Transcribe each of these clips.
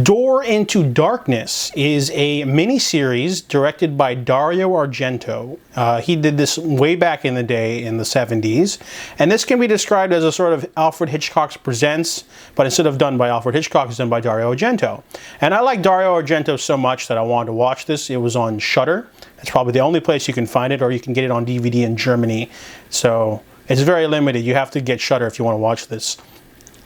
Door into Darkness is a miniseries directed by Dario Argento. He did this way back in the day in the 70s, and this can be described as a sort of Alfred Hitchcock's Presents, but instead of done by Alfred Hitchcock, it's done by Dario Argento. And I like Dario Argento so much that I wanted to watch this. It was on Shudder. It's probably the only place you can find it, or you can get it on DVD in Germany. So it's very limited. You have to get Shudder if you want to watch this.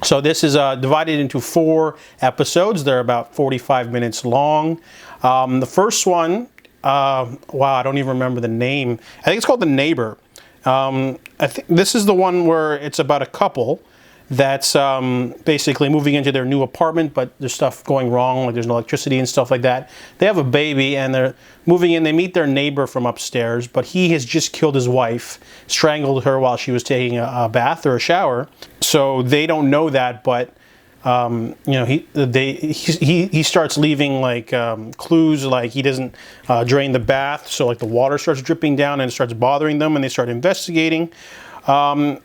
So this is divided into 4 episodes. They're about 45 minutes long. The first one, wow, I don't even remember the name. I think it's called The Neighbour. I think this is the one where it's about a couple that's basically moving into their new apartment, but there's stuff going wrong, like there's no electricity and stuff like that. They have a baby and they're moving in. They meet their neighbor from upstairs, but he has just killed his wife, strangled her while she was taking a bath or a shower. So they don't know that, but you know, he starts leaving like clues, like he doesn't drain the bath, so like the water starts dripping down and it starts bothering them, and they start investigating.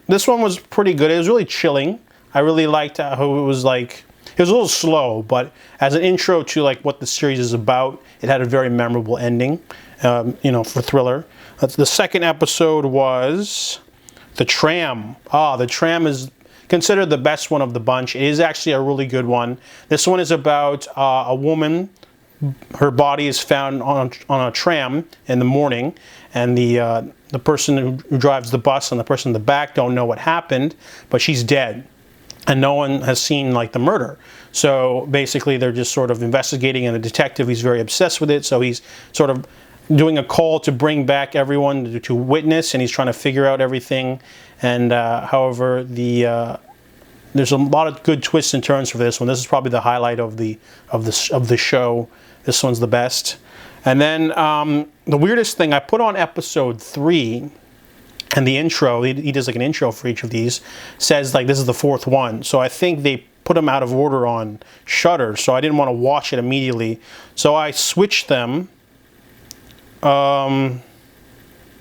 This one was pretty good. It was really chilling. I really liked how it was like, it was a little slow, but as an intro to like what the series is about, it had a very memorable ending, you know, for thriller. The second episode was The Tram. The Tram is considered the best one of the bunch. It is actually a really good one. This one is about a woman. Her body is found on a tram in the morning, and the person who drives the bus and the person in the back don't know what happened, but she's dead, and no one has seen like the murder. So basically they're just sort of investigating, and the detective, he's very obsessed with it, so he's sort of doing a call to bring back everyone to witness, and he's trying to figure out everything. And however, there's a lot of good twists and turns for this one. This is probably the highlight of the show. This one's the best. And then the weirdest thing, I put on episode 3, and the intro, he does like an intro for each of these, says like this is the 4th one. So I think they put them out of order on Shudder, so I didn't want to watch it immediately. So I switched them. Yeah,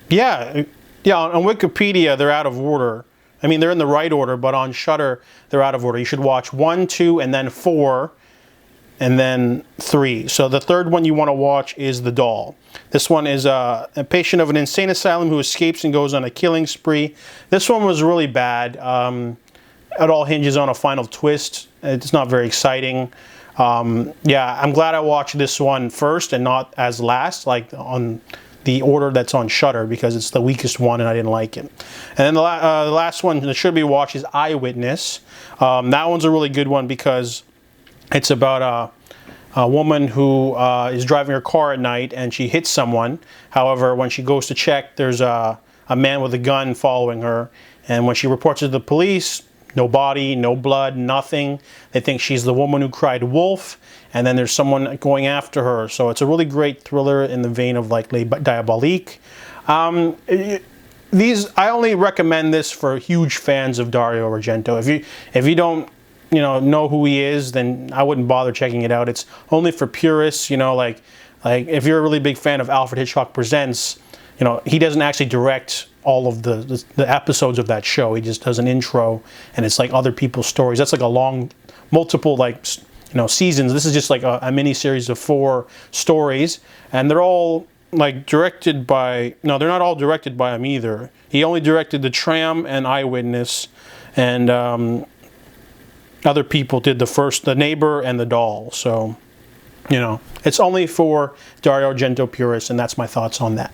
on Wikipedia they're out of order. I mean, they're in the right order, but on Shudder they're out of order. You should watch 1, 2, and then 4. And then 3. So the third one you want to watch is The Doll. This one is a patient of an insane asylum who escapes and goes on a killing spree. This one was really bad. It all hinges on a final twist. It's not very exciting. Yeah, I'm glad I watched this one first and not as last, like on the order that's on Shudder, because it's the weakest one and I didn't like it. And then the last one that should be watched is Eyewitness. That one's a really good one because it's about a woman who is driving her car at night and she hits someone. However, when she goes to check, there's a man with a gun following her. And when she reports it to the police, no body, no blood, nothing. They think she's the woman who cried wolf. And then there's someone going after her. So it's a really great thriller in the vein of like Les Diaboliques. I only recommend this for huge fans of Dario Argento. If you don't know who he is, then I wouldn't bother checking it out. It's only for purists, you know, like if you're a really big fan of Alfred Hitchcock Presents, you know, he doesn't actually direct all of the episodes of that show. He just does an intro, and it's like other people's stories. That's like a long, multiple like, you know, seasons. This is just like a mini series of 4 stories, and they're all like directed by, no, they're not all directed by him either. He only directed The Tram and Eyewitness, and other people did The Neighbor and The Doll. So, you know, it's only for Dario Argento purists, and that's my thoughts on that.